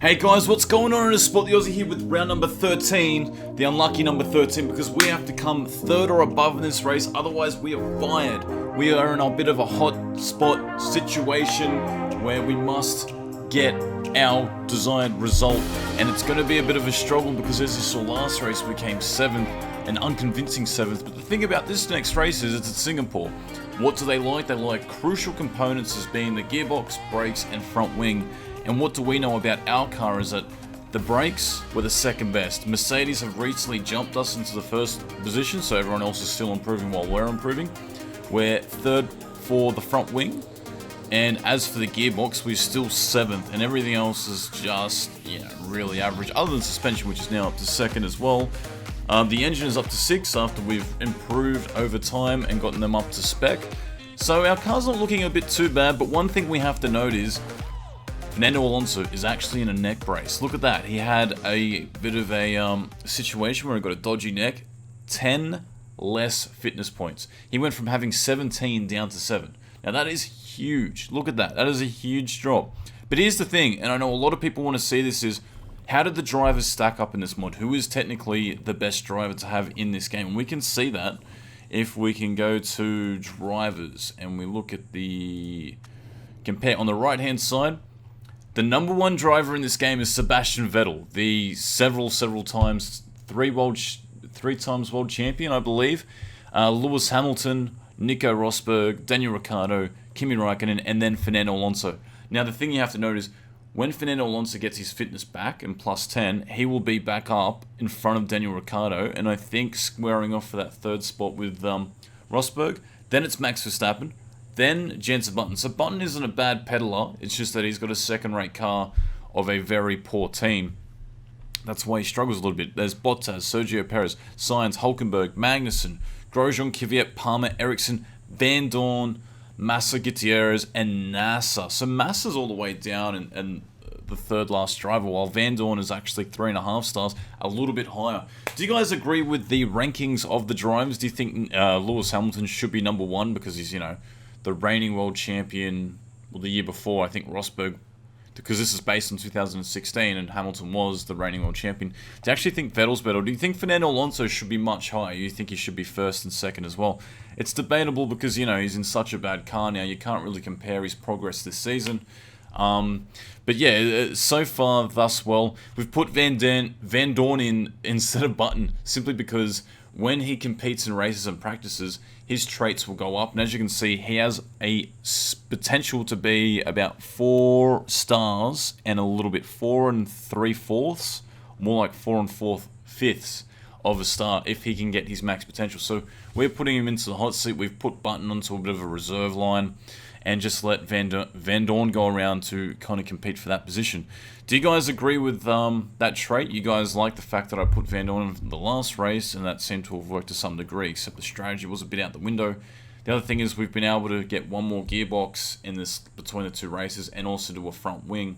Hey guys, what's going on in the spot? The Aussie here with round number 13, the unlucky number 13, because we have to come third or above in this race, otherwise we are fired. We are in a bit of a hot spot situation where we must get our desired result, and it's going to be a bit of a struggle because as you saw last race we came 7th, an unconvincing 7th, but the thing about this next race is it's at Singapore. What do they like? They like crucial components as being the gearbox, brakes and front wing. And what do we know about our car is that the brakes were the second best. Mercedes have recently jumped us into the first position, so everyone else is still improving while we're improving. We're third for the front wing, and as for the gearbox, we're still 7th, and everything else is just, really average, other than suspension, which is now up to 2nd as well. The engine is up to 6 after we've improved over time and gotten them up to spec. So our car's not looking a bit too bad, but one thing we have to note is Fernando Alonso is actually in a neck brace. Look at that. He had a bit of a situation where he got a dodgy neck. 10 less fitness points. He went from having 17 down to 7. Now that is huge. Look at that. That is a huge drop. But here's the thing, and I know a lot of people want to see this, is how did the drivers stack up in this mod? Who is technically the best driver to have in this game? And we can see that if we can go to drivers and we look at the compare on the right hand side. The number one driver in this game is Sebastian Vettel, the several times, three times world champion, I believe. Lewis Hamilton, Nico Rosberg, Daniil Ricciardo, Kimi Räikkönen, and then Fernando Alonso. Now the thing you have to note is, when Fernando Alonso gets his fitness back and plus 10, he will be back up in front of Daniil Ricciardo, and I think squaring off for that third spot with Rosberg. Then it's Max Verstappen. Then Jenson. So Button isn't a bad peddler, it's just that he's got a second-rate car of a very poor team. That's why he struggles a little bit. There's Bottas, Sergio, Perez, Sainz, Hulkenberg, Magnussen, Grosjean, Kvyat, Palmer, Ericsson, Vandoorne, Massa, Gutierrez, and Massa. So Massa's all the way down and the third last driver, while Vandoorne is actually 3.5 stars, a little bit higher. Do you guys agree with the rankings of the drivers? Do you think Lewis Hamilton should be number 1 because he's, the reigning world champion, well, the year before, I think Rosberg, because this is based on 2016 and Hamilton was the reigning world champion. Do you actually think Vettel's better? Or do you think Fernando Alonso should be much higher? You think he should be 1st and 2nd as well? It's debatable because, he's in such a bad car now. You can't really compare his progress this season. But yeah, so far, thus well. We've put Vandoorne in instead of Button, simply because when he competes in races and practices, his traits will go up. And as you can see, he has a potential to be about 4 stars and a little bit 4 3/4, more like 4 4/5 of a star if he can get his max potential. So we're putting him into the hot seat. We've put Button onto a bit of a reserve line and just let Vandoorne go around to kind of compete for that position. Do you guys agree with that trait? You guys like the fact that I put Vandoorne in the last race, and that seemed to have worked to some degree, except the strategy was a bit out the window. The other thing is we've been able to get one more gearbox in this between the 2 races and also do a front wing.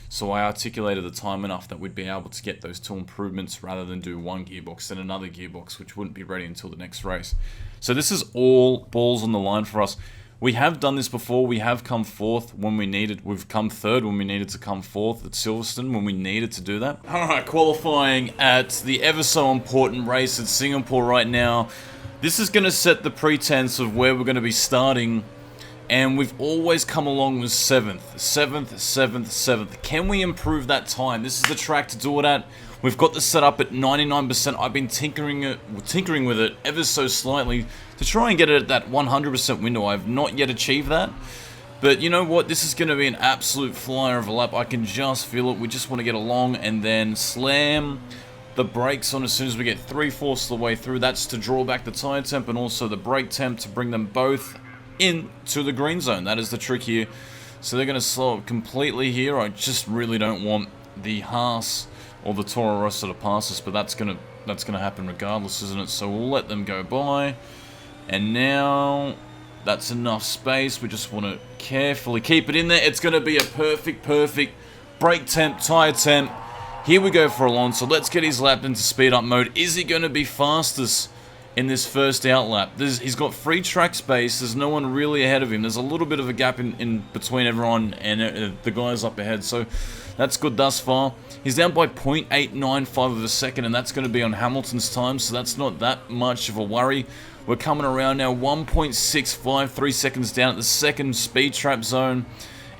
So I articulated the time enough that we'd be able to get those 2 improvements rather than do one gearbox and another gearbox, which wouldn't be ready until the next race. So this is all balls on the line for us. We have done this before. We have come 4th when we needed. We've come 3rd when we needed to come 4th at Silverstone when we needed to do that. Alright, qualifying at the ever so important race at Singapore right now. This is going to set the pretense of where we're going to be starting. And we've always come along with 7th. 7th. Can we improve that time? This is the track to do it at. We've got this set up at 99%. I've been tinkering with it ever so slightly to try and get it at that 100% window. I've not yet achieved that. But you know what? This is going to be an absolute flyer of a lap. I can just feel it. We just want to get along and then slam the brakes on as soon as we get 3/4 of the way through. That's to draw back the tire temp and also the brake temp to bring them both into the green zone. That is the trick here. So they're going to slow up completely here. I just really don't want the Haas or the Toro Rosso to pass us, but that's gonna happen regardless, isn't it? So we'll let them go by. And now that's enough space. We just want to carefully keep it in there. It's going to be a perfect brake temp, tire temp. Here we go for Alonso. Let's get his lap into speed up mode. Is he going to be fastest in this first out lap. He's got free track space. There's no one really ahead of him. There's a little bit of a gap in between everyone and the guys up ahead. So that's good thus far. He's down by 0.895 of a second, and that's going to be on Hamilton's time. So that's not that much of a worry. We're coming around now 1.65, 3 seconds down at the second speed trap zone.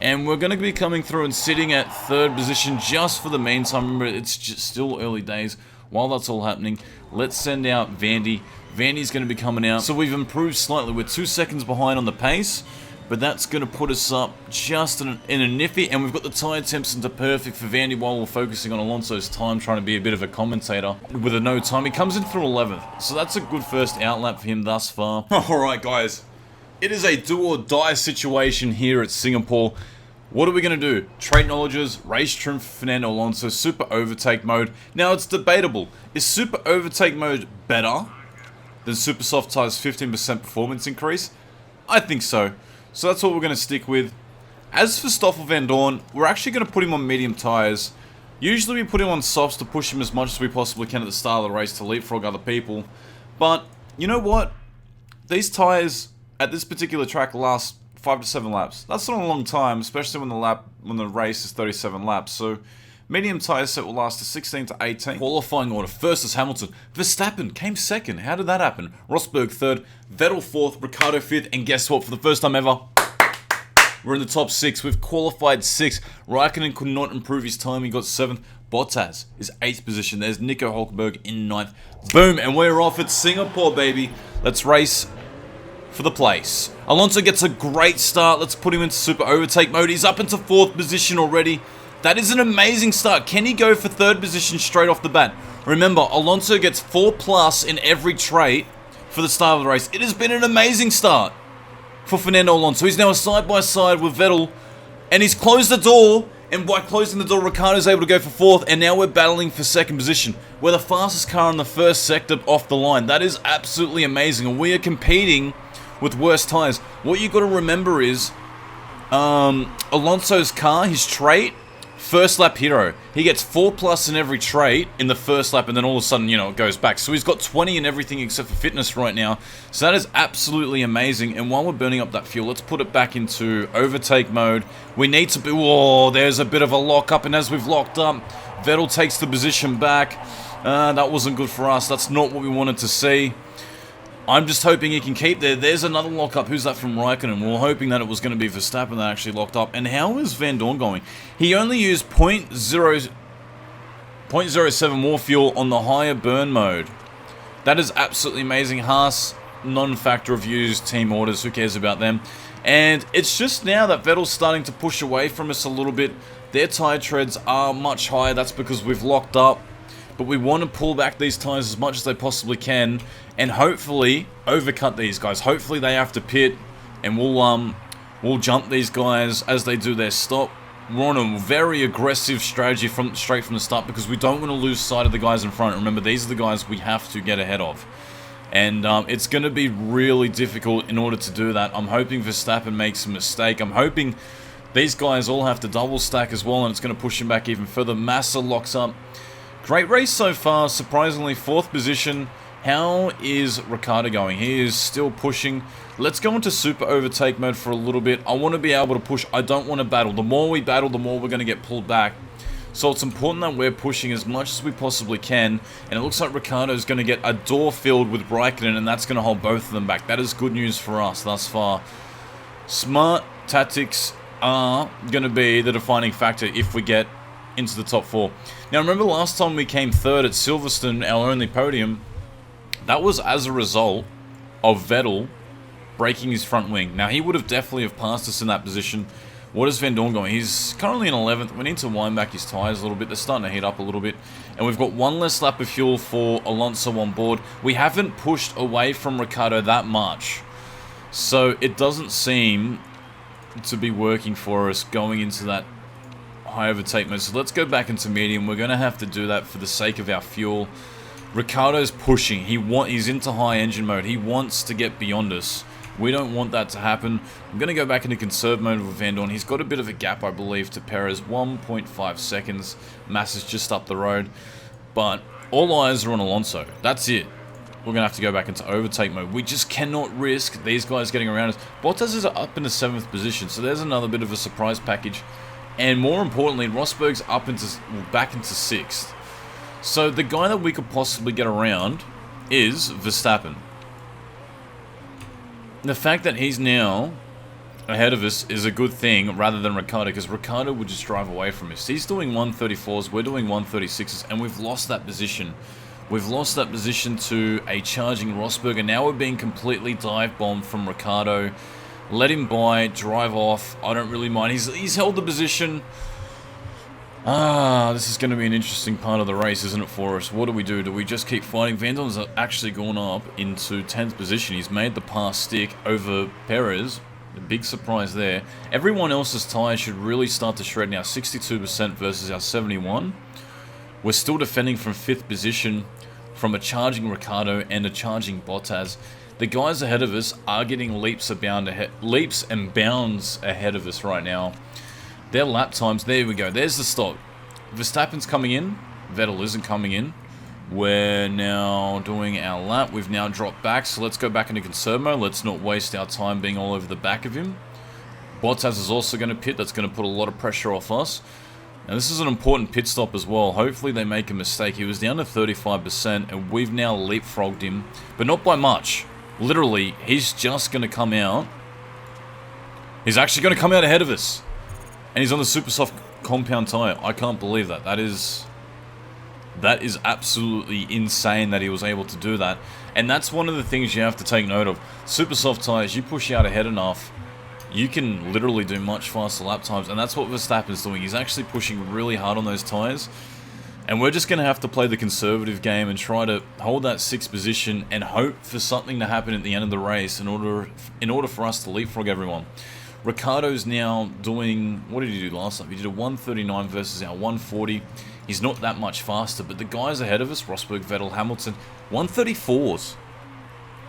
And we're going to be coming through and sitting at third position just for the meantime. Remember, it's just still early days. While that's all happening, let's send out Vandy. Vandy's going to be coming out. So we've improved slightly. We're 2 seconds behind on the pace, but that's going to put us up just in a niffy. And we've got the tyre temps into perfect for Vandy while we're focusing on Alonso's time, trying to be a bit of a commentator with a no time. He comes in through 11th, so that's a good first out lap for him thus far. Alright guys, it is a do or die situation here at Singapore. What are we going to do? Trait knowledges, race trim for Fernando Alonso, super overtake mode. Now it's debatable. Is super overtake mode better than super soft tires 15% performance increase? I think so. So that's what we're going to stick with. As for Stoffel Vandoorne, we're actually going to put him on medium tires. Usually we put him on softs to push him as much as we possibly can at the start of the race to leapfrog other people. But you know what? These tires at this particular track last 5 to 7 laps. That's not a long time, especially when the race is 37 laps. So medium tyre set will last to 16 to 18. Qualifying order. First is Hamilton. Verstappen came second. How did that happen? Rosberg third. Vettel fourth. Ricciardo fifth. And guess what? For the first time ever, we're in the top 6. We've qualified 6th. Räikkönen could not improve his time. He got 7th. Bottas is 8th position. There's Nico Hulkenberg in 9th. Boom. And we're off at Singapore, baby. Let's race for the place. Alonso gets a great start. Let's put him into super overtake mode. He's up into 4th position already. That is an amazing start. Can he go for 3rd position straight off the bat? Remember, Alonso gets 4+ in every trait for the start of the race. It has been an amazing start for Fernando Alonso. He's now a side-by-side with Vettel, and he's closed the door, and by closing the door, Ricciardo's able to go for 4th, and now we're battling for 2nd position. We're the fastest car in the first sector off the line. That is absolutely amazing, and we are competing with worse tyres. What you got to remember is Alonso's car, his trait, first lap hero. He gets 4+ in every trait in the first lap, and then all of a sudden, you know, it goes back. So he's got 20 in everything except for fitness right now. So that is absolutely amazing. And while we're burning up that fuel, let's put it back into overtake mode. We need to be... Whoa, there's a bit of a lock-up, and as we've locked up, Vettel takes the position back. That wasn't good for us. That's not what we wanted to see. I'm just hoping he can keep there. There's another lock-up. Who's that from Räikkönen? We were hoping that it was going to be Verstappen that actually locked up. And how is Vandoorne going? He only used 0.07 more fuel on the higher burn mode. That is absolutely amazing. Haas, non-factor reviews, team orders. Who cares about them? And it's just now that Vettel's starting to push away from us a little bit. Their tyre treads are much higher. That's because we've locked up. But we want to pull back these tyres as much as they possibly can, and hopefully overcut these guys. Hopefully they have to pit, and we'll jump these guys as they do their stop. We're on a very aggressive strategy straight from the start because we don't want to lose sight of the guys in front. Remember, these are the guys we have to get ahead of, and it's going to be really difficult in order to do that. I'm hoping Verstappen makes a mistake. I'm hoping these guys all have to double stack as well, and it's going to push him back even further. Massa locks up. Great race so far, surprisingly 4th position. How is Ricciardo going? He is still pushing. Let's go into super overtake mode for a little bit. I want to be able to push. I don't want to battle. The more we battle, the more we're going to get pulled back. So it's important that we're pushing as much as we possibly can. And it looks like Ricciardo is going to get a door filled with Räikkönen, and that's going to hold both of them back. That is good news for us thus far. Smart tactics are going to be the defining factor if we get into the top 4. Now remember last time we came 3rd at Silverstone, our only podium, that was as a result of Vettel breaking his front wing. Now he would have definitely have passed us in that position. What is Vandoorne going? He's currently in 11th. We need to wind back his tyres a little bit. They're starting to heat up a little bit. And we've got one less lap of fuel for Alonso on board. We haven't pushed away from Ricciardo that much. So it doesn't seem to be working for us going into that high overtake mode. So let's go back into medium. We're going to have to do that for the sake of our fuel. Ricciardo's pushing. He's into high engine mode. He wants to get beyond us. We don't want that to happen. I'm going to go back into conserve mode with Vandoorne. He's got a bit of a gap, I believe, to Perez. 1.5 seconds. Massa's just up the road. But all eyes are on Alonso. That's it. we're going to have to go back into overtake mode. We just cannot risk these guys getting around us. Bottas is up in the 7th position, so there's another bit of a surprise package. And more importantly, Rosberg's back into 6th. So the guy that we could possibly get around is Verstappen. The fact that he's now ahead of us is a good thing rather than Ricciardo, because Ricciardo would just drive away from us. He's doing 134s, we're doing 136s, and we've lost that position. We've lost that position to a charging Rosberg, and now we're being completely dive-bombed from Ricciardo. Let him by, drive off, I don't really mind. He's held the position. This is going to be an interesting part of the race, isn't it, for us? What do we do? Do we just keep fighting? Vandoorne's actually gone up into 10th position. He's made the pass stick over Perez. A big surprise there. Everyone else's tyres should really start to shred now. 62% versus our 71%. We're still defending from 5th position from a charging Ricciardo and a charging Bottas. The guys ahead of us are getting leaps and bounds ahead of us right now. Their lap times, there we go, there's the stop. Verstappen's coming in, Vettel isn't coming in. We're now doing our lap, we've now dropped back, so let's go back into conserve mode. Let's not waste our time being all over the back of him. Bottas is also going to pit, that's going to put a lot of pressure off us. Now this is an important pit stop as well. Hopefully they make a mistake. He was down to 35% and we've now leapfrogged him, but not by much. Literally, he's just going to come out. He's actually going to come out ahead of us. And he's on the super soft compound tyre. I can't believe that. That is absolutely insane that he was able to do that. And that's one of the things you have to take note of. Super soft tyres, you push out ahead enough, you can literally do much faster lap times. And that's what Verstappen's doing. He's actually pushing really hard on those tyres. And we're just going to have to play the conservative game and try to hold that 6th position and hope for something to happen at the end of the race in order for us to leapfrog everyone. Ricciardo's now doing, what did he do last time? He did a 139 versus our 140. He's not that much faster, but the guys ahead of us, Rosberg, Vettel, Hamilton, 134s.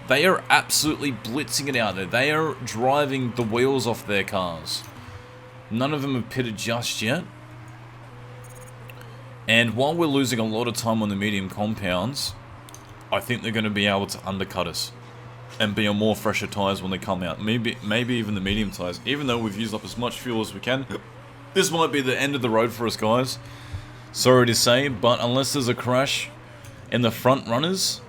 They are absolutely blitzing it out there. They are driving the wheels off their cars. None of them have pitted just yet. And while we're losing a lot of time on the medium compounds, I think they're going to be able to undercut us and be on more fresher tyres when they come out. Maybe even the medium tyres. Even though we've used up as much fuel as we can, this might be the end of the road for us, guys. Sorry to say, but unless there's a crash in the front runners,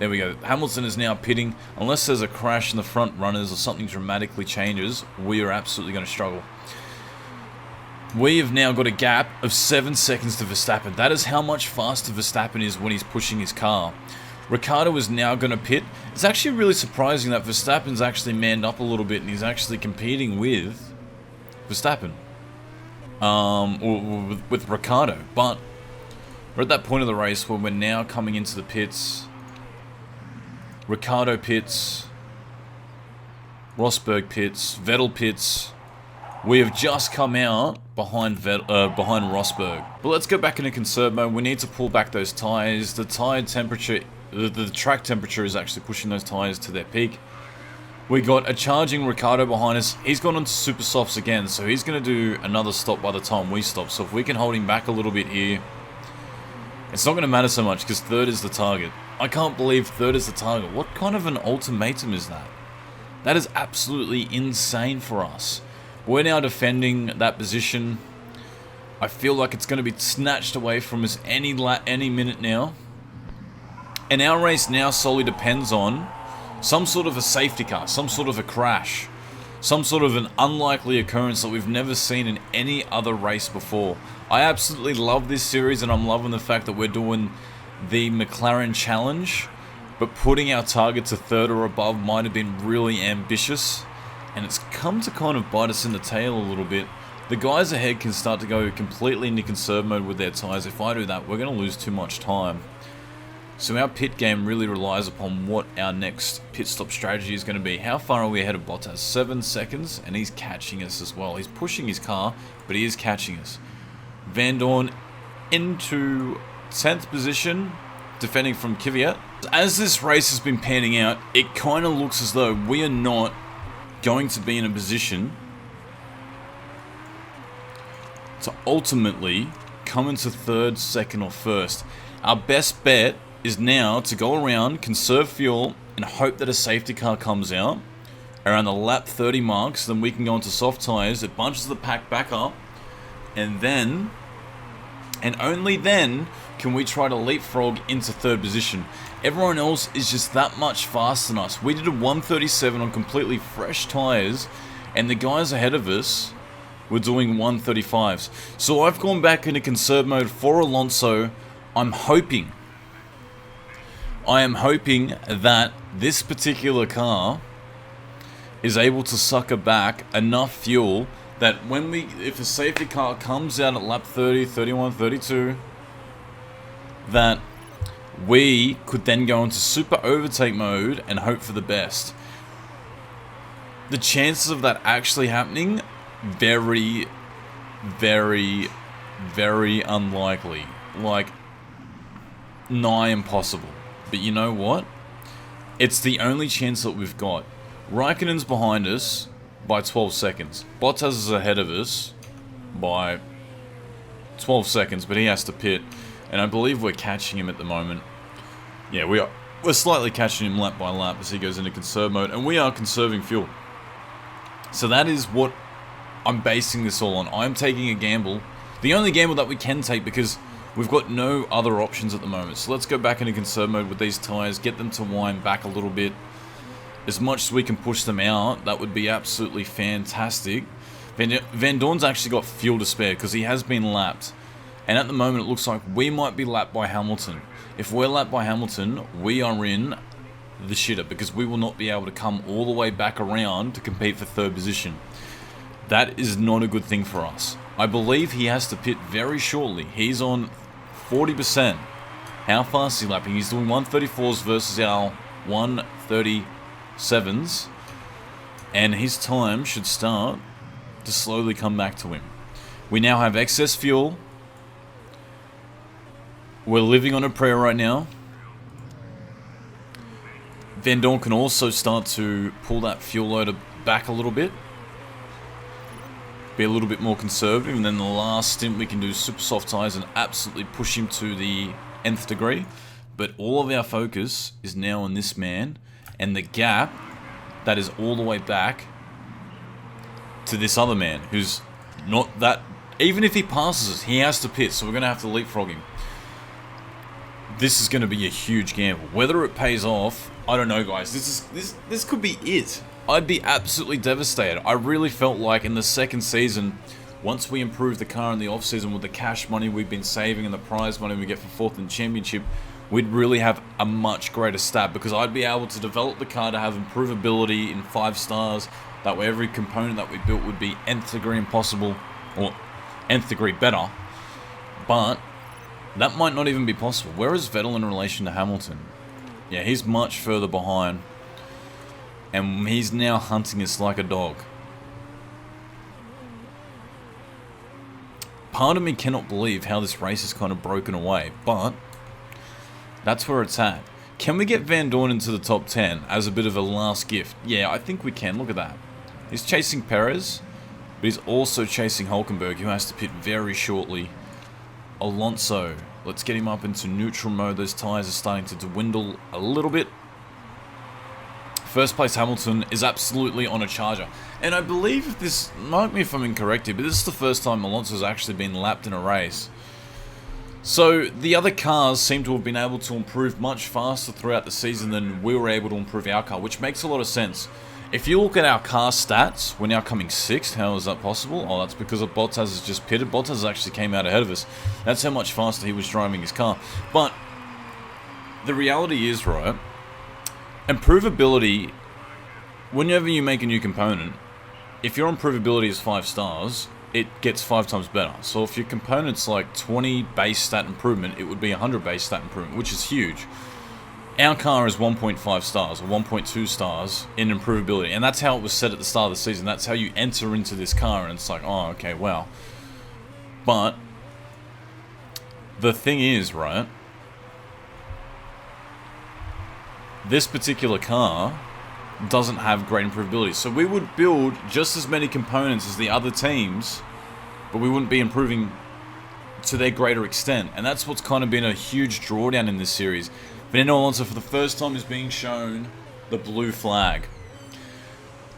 there we go. Hamilton is now pitting. Unless there's a crash in the front runners or something dramatically changes, we are absolutely going to struggle. We have now got a gap of 7 seconds to Verstappen. That is how much faster Verstappen is when he's pushing his car. Ricciardo is now going to pit. It's actually really surprising that Verstappen's actually manned up a little bit and he's actually competing with Verstappen. Or with Ricciardo. But we're at that point of the race where we're now coming into the pits. Ricciardo pits. Rosberg pits. Vettel pits. We have just come out behind Rosberg. But let's go back into conserve mode. We need to pull back those tyres. The tyre temperature, the track temperature is actually pushing those tyres to their peak. We got a charging Ricciardo behind us. He's gone onto super softs again, so he's going to do another stop by the time we stop. So if we can hold him back a little bit here, it's not going to matter so much because 3rd is the target. I can't believe 3rd is the target. What kind of an ultimatum is that? That is absolutely insane for us. We're now defending that position. I feel like it's going to be snatched away from us any minute now. And our race now solely depends on some sort of a safety car, some sort of a crash, some sort of an unlikely occurrence that we've never seen in any other race before. I absolutely love this series and I'm loving the fact that we're doing the McLaren challenge, but putting our target to 3rd or above might have been really ambitious. And it's come to kind of bite us in the tail a little bit. The guys ahead can start to go completely into conserve mode with their tyres. If I do that, we're going to lose too much time. So our pit game really relies upon what our next pit stop strategy is going to be. How far are we ahead of Bottas? 7 seconds, and he's catching us as well. He's pushing his car, but he is catching us. Vandoorne into 10th position, defending from Kvyat. As this race has been panning out, it kind of looks as though we are not going to be in a position to ultimately come into 3rd, 2nd or 1st. Our best bet is now to go around, conserve fuel, and hope that a safety car comes out around the lap 30 marks. Then we can go into soft tyres. It bunches the pack back up, and then, and only then, can we try to leapfrog into third position. Everyone else is just that much faster than us. We did a 137 on completely fresh tyres, and the guys ahead of us were doing 135s. So I've gone back into conserve mode for Alonso. I am hoping that this particular car is able to sucker back enough fuel that if a safety car comes out at lap 30, 31, 32, that we could then go into super overtake mode and hope for the best. The chances of that actually happening, very, very, very unlikely. Like, nigh impossible. But you know what? It's the only chance that we've got. Räikkönen's behind us by 12 seconds. Bottas is ahead of us by 12 seconds, but he has to pit. And I believe we're catching him at the moment. Yeah, we are. We're slightly catching him lap by lap as he goes into conserve mode, and we are conserving fuel. So that is what I'm basing this all on. I'm taking a gamble. The only gamble that we can take, because we've got no other options at the moment. So let's go back into conserve mode with these tyres, get them to wind back a little bit. As much as we can push them out, that would be absolutely fantastic. Vandoorne's actually got fuel to spare because he has been lapped. And at the moment, it looks like we might be lapped by Hamilton. If we're lapped by Hamilton, we are in the shitter because we will not be able to come all the way back around to compete for third position. That is not a good thing for us. I believe he has to pit very shortly. He's on 40%. How fast is he lapping? He's doing 134s versus our 137s. And his time should start to slowly come back to him. We now have excess fuel. We're living on a prayer right now. Vandoorne can also start to pull that fuel loader back a little bit. Be a little bit more conservative. And then the last stint we can do super soft tyres and absolutely push him to the nth degree. But all of our focus is now on this man. And the gap that is all the way back to this other man. Who's not that... Even if he passes us, he has to pit. So we're going to have to leapfrog him. This is going to be a huge gamble. Whether it pays off, I don't know, guys. This could be it. I'd be absolutely devastated. I really felt like in the second season, once we improved the car in the off-season with the cash money we've been saving and the prize money we get for fourth in the championship, we'd really have a much greater stat because I'd be able to develop the car to have improvability in 5 stars. That way every component that we built would be nth degree impossible, or nth degree better. But that might not even be possible. Where is Vettel in relation to Hamilton? Yeah, he's much further behind. And he's now hunting us like a dog. Part of me cannot believe how this race is kind of broken away, but that's where it's at. Can we get Vandoorne into the top 10 as a bit of a last gift? Yeah, I think we can. Look at that. He's chasing Perez, but he's also chasing Hulkenberg, who has to pit very shortly. Alonso, let's get him up into neutral mode. Those tyres are starting to dwindle a little bit. First place Hamilton is absolutely on a charger. And I believe if this, mark me if I'm incorrect here, but this is the first time Alonso's actually been lapped in a race. So the other cars seem to have been able to improve much faster throughout the season than we were able to improve our car, which makes a lot of sense. If you look at our car stats, we're now coming 6th. How is that possible? Oh, that's because Bottas has just pitted. Bottas actually came out ahead of us. That's how much faster he was driving his car. But the reality is, right, improvability, whenever you make a new component, if your improvability is 5 stars, it gets 5 times better. So if your component's like 20 base stat improvement, it would be 100 base stat improvement, which is huge. Our car is 1.5 stars or 1.2 stars in improvability, and that's how it was set at the start of the season. That's how you enter into this car, and it's like, oh, okay, wow. But the thing is, right, this particular car doesn't have great improvability. So we would build just as many components as the other teams, but we wouldn't be improving to their greater extent. And that's what's kind of been a huge drawdown in this series. Fernando Alonso for the first time is being shown the blue flag.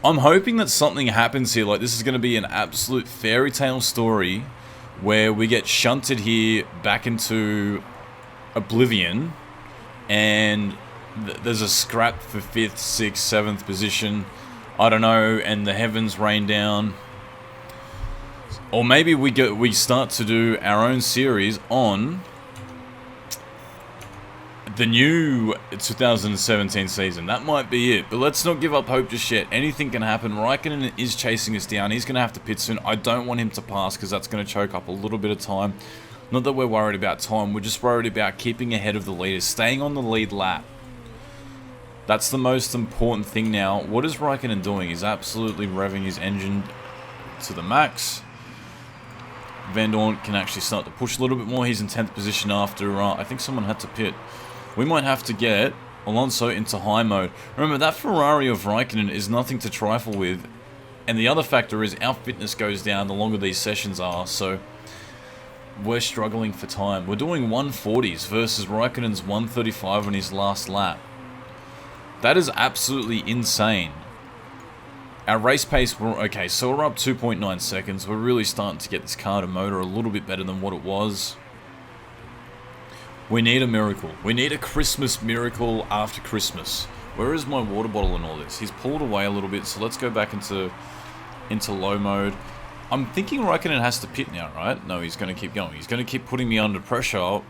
I'm hoping that something happens here. Like, this is going to be an absolute fairy tale story where we get shunted here back into oblivion, and there's a scrap for 5th, 6th, 7th position. I don't know, and the heavens rain down. Or maybe we start to do our own series on the new 2017 season. That might be it. But let's not give up hope just yet. Anything can happen. Räikkönen is chasing us down. He's going to have to pit soon. I don't want him to pass because that's going to choke up a little bit of time. Not that we're worried about time. We're just worried about keeping ahead of the leaders. Staying on the lead lap. That's the most important thing now. What is Räikkönen doing? He's absolutely revving his engine to the max. Vandoorne can actually start to push a little bit more. He's in 10th position after, I think someone had to pit. We might have to get Alonso into high mode. Remember, that Ferrari of Räikkönen is nothing to trifle with. And the other factor is our fitness goes down the longer these sessions are. So we're struggling for time. We're doing 140s versus Räikkönen's 135 on his last lap. That is absolutely insane. Our race pace, okay, so we're up 2.9 seconds. We're really starting to get this car to motor a little bit better than what it was. We need a miracle. We need a Christmas miracle after Christmas. Where is my water bottle and all this? He's pulled away a little bit, so let's go back into low mode. I'm thinking Räikkönen has to pit now, right? No, he's going to keep going. He's going to keep putting me under pressure,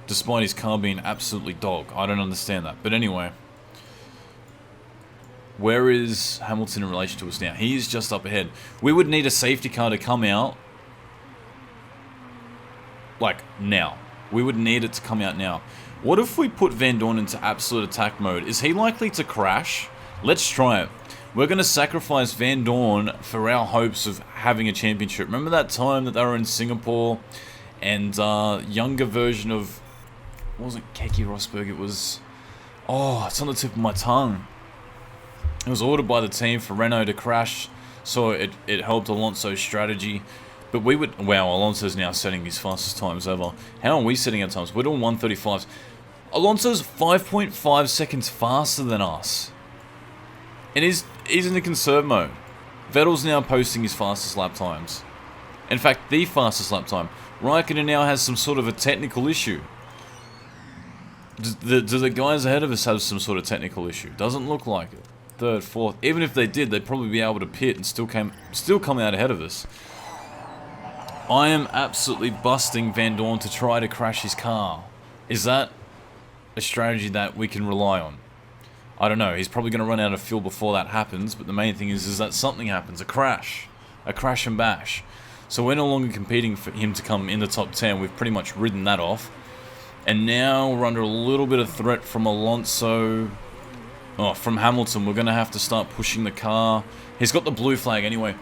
despite his car being absolutely dog. I don't understand that. But anyway, where is Hamilton in relation to us now? He is just up ahead. We would need a safety car to come out, like, now. We would need it to come out now. What if we put Vandoorne into absolute attack mode? Is he likely to crash? Let's try it. We're going to sacrifice Vandoorne for our hopes of having a championship. Remember that time that they were in Singapore and younger version of, what was it, Keke Rosberg? It was, oh, it's on the tip of my tongue. It was ordered by the team for Renault to crash, so it helped Alonso's strategy. But we would... Wow, Alonso's now setting his fastest times ever. How are we setting our times? We're doing 135s. Alonso's 5.5 seconds faster than us. And he's in the conserve mode. Vettel's now posting his fastest lap times. In fact, the fastest lap time. Räikkönen now has some sort of a technical issue. Do the guys ahead of us have some sort of technical issue? Doesn't look like it. Third, fourth. Even if they did, they'd probably be able to pit and still come out ahead of us. I am absolutely busting Vandoorne to try to crash his car. Is that a strategy that we can rely on? I don't know. He's probably going to run out of fuel before that happens, but the main thing is that something happens. A crash and bash. So we're no longer competing for him to come in the top 10. We've pretty much ridden that off. And now we're under a little bit of threat from Alonso. Oh, from Hamilton. We're going to have to start pushing the car. He's got the blue flag anyway.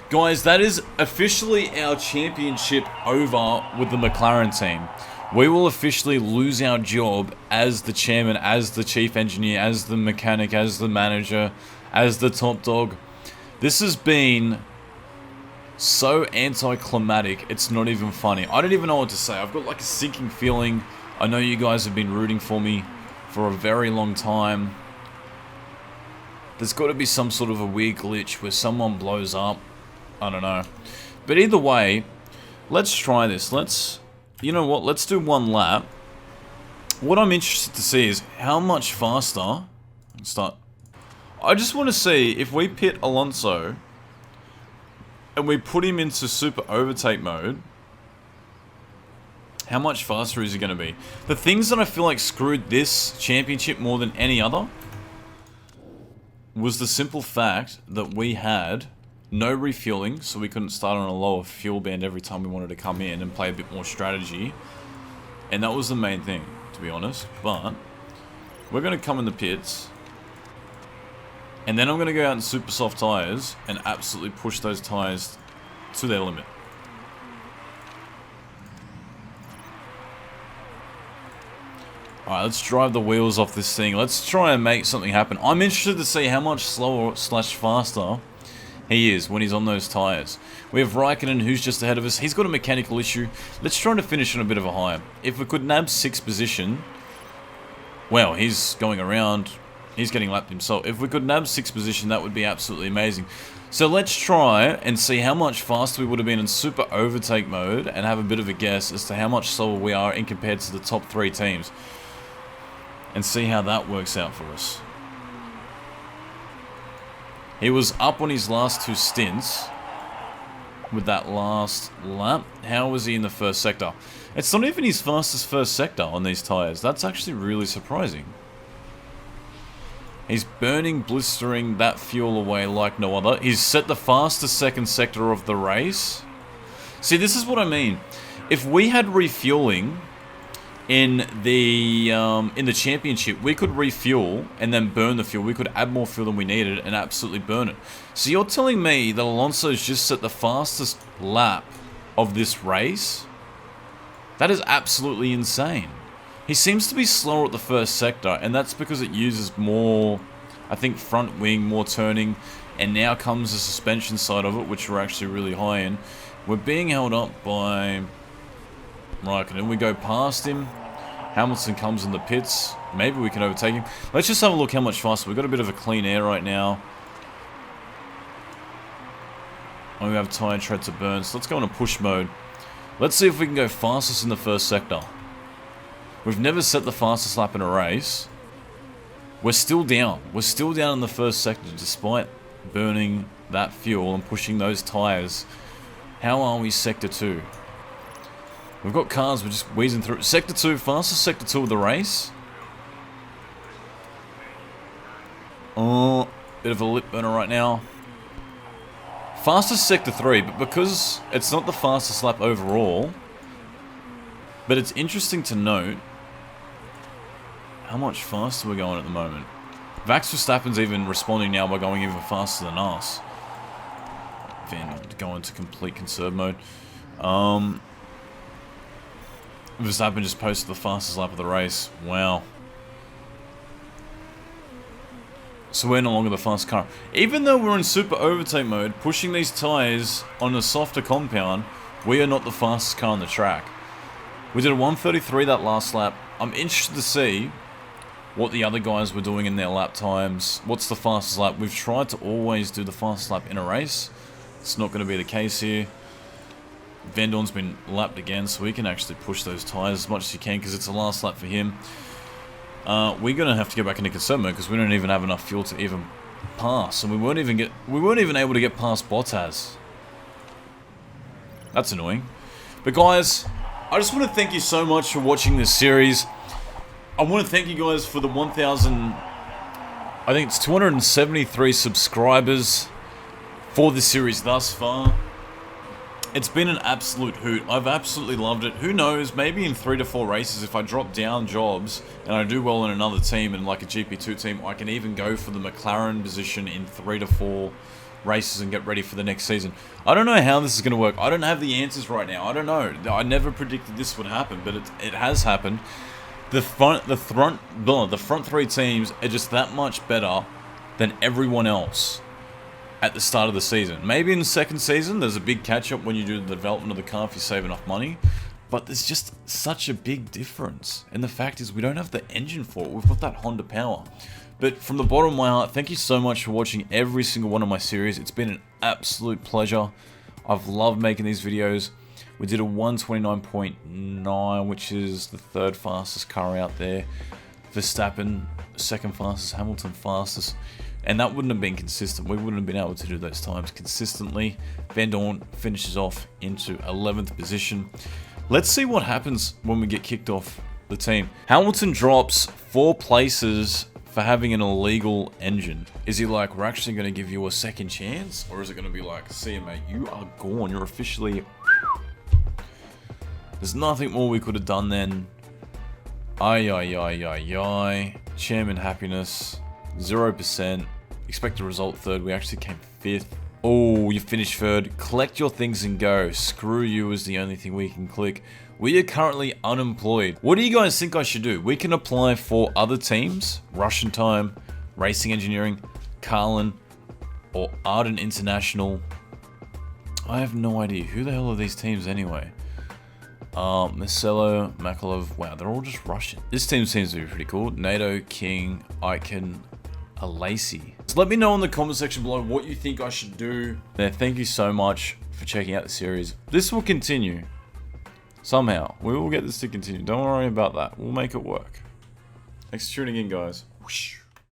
Guys, that is officially our championship over with the McLaren team. We will officially lose our job as the chairman, as the chief engineer, as the mechanic, as the manager, as the top dog. This has been so anticlimactic, it's not even funny. I don't even know what to say. I've got like a sinking feeling. I know you guys have been rooting for me for a very long time. There's got to be some sort of a weird glitch where someone blows up. I don't know. But either way, let's try this. You know what? Let's do one lap. What I'm interested to see is how much faster... I just want to see if we pit Alonso and we put him into super overtake mode, how much faster is he going to be? The things that I feel like screwed this championship more than any other was the simple fact that we had no refueling, so we couldn't start on a lower fuel band every time we wanted to come in and play a bit more strategy. And that was the main thing, to be honest. But we're going to come in the pits. And then I'm going to go out in super soft tyres and absolutely push those tyres to their limit. Alright, let's drive the wheels off this thing. Let's try and make something happen. I'm interested to see how much slower / faster he is when he's on those tyres. We have Räikkönen, who's just ahead of us. He's got a mechanical issue. Let's try to finish on a bit of a high. If we could nab 6th position, Well, he's going around. He's getting lapped himself. If we could nab 6th position, that would be absolutely amazing. So let's try and see how much faster we would have been in super overtake mode and have a bit of a guess as to how much slower we are in compared to the top 3 teams. And see how that works out for us. He was up on his last 2 stints with that last lap. How was he in the first sector? It's not even his fastest first sector on these tyres. That's actually really surprising. He's burning, blistering that fuel away like no other. He's set the fastest second sector of the race. See, this is what I mean. If we had refueling in the championship, we could refuel and then burn the fuel. We could add more fuel than we needed and absolutely burn it. So you're telling me that Alonso's just set the fastest lap of this race? That is absolutely insane. He seems to be slower at the first sector, and that's because it uses more, I think, front wing, more turning, and now comes the suspension side of it, which we're actually really high in. We're being held up by Räikkönen. We go past him. Hamilton comes in the pits. Maybe we can overtake him. Let's just have a look how much faster. We've got a bit of a clean air right now. And we have tyre tread to burn, so let's go into push mode. Let's see if we can go fastest in the first sector. We've never set the fastest lap in a race. We're still down. We're still down in the first sector despite burning that fuel and pushing those tyres. How are we sector 2? We've got cars, we're just wheezing through. Sector 2, fastest sector 2 of the race. Oh, bit of a lip burner right now. Fastest sector 3, but because it's not the fastest lap overall, but it's interesting to note how much faster we're going at the moment. Verstappen's even responding now by going even faster than us. Then go into complete conserve mode. Verstappen just posted the fastest lap of the race. Wow. So we're no longer the fastest car. Even though we're in super overtake mode, pushing these tyres on a softer compound, we are not the fastest car on the track. We did a 1:33 that last lap. I'm interested to see what the other guys were doing in their lap times. What's the fastest lap? We've tried to always do the fastest lap in a race. It's not going to be the case here. Vandoorne's been lapped again, so we can actually push those tyres as much as you can because it's the last lap for him. We're going to have to go back into conserve mode because we don't even have enough fuel to even pass, and we weren't even able to get past Bottas. That's annoying. But guys, I just want to thank you so much for watching this series. I want to thank you guys for the 1,000, I think it's 273 subscribers for the series thus far. It's been an absolute hoot. I've absolutely loved it. Who knows, maybe in 3 to 4 races, if I drop down jobs and I do well in another team, and like a GP2 team, I can even go for the McLaren position in 3 to 4 races and get ready for the next season. I don't know how this is going to work. I don't have the answers right now. I don't know. I never predicted this would happen, but it has happened. The front 3 teams are just that much better than everyone else at the start of the season. Maybe in the second season, there's a big catch-up when you do the development of the car if you save enough money. But there's just such a big difference. And the fact is, we don't have the engine for it. We've got that Honda power. But from the bottom of my heart, thank you so much for watching every single one of my series. It's been an absolute pleasure. I've loved making these videos. We did a 129.9, which is the 3rd fastest car out there. Verstappen, 2nd fastest, Hamilton fastest. And that wouldn't have been consistent. We wouldn't have been able to do those times consistently. Vandoorne finishes off into 11th position. Let's see what happens when we get kicked off the team. Hamilton drops 4 places for having an illegal engine. Is he like, we're actually going to give you a second chance? Or is it going to be like, see you mate, you are gone. You're officially... There's nothing more we could have done then. Chairman happiness. 0%. Expect a result 3rd. We actually came 5th. Oh, you finished 3rd. Collect your things and go. Screw you is the only thing we can click. We are currently unemployed. What do you guys think I should do? We can apply for other teams. Russian Time, Racing Engineering, Carlin, or Arden International. I have no idea. Who the hell are these teams anyway? Marcelo, Makalov. Wow, they're all just Russian. This team seems to be pretty cool. NATO, King, Räikkönen, Alesi. So let me know in the comment section below what you think I should do. There, thank you so much for checking out the series. This will continue. Somehow. We will get this to continue. Don't worry about that. We'll make it work. Thanks for tuning in, guys. Whoosh.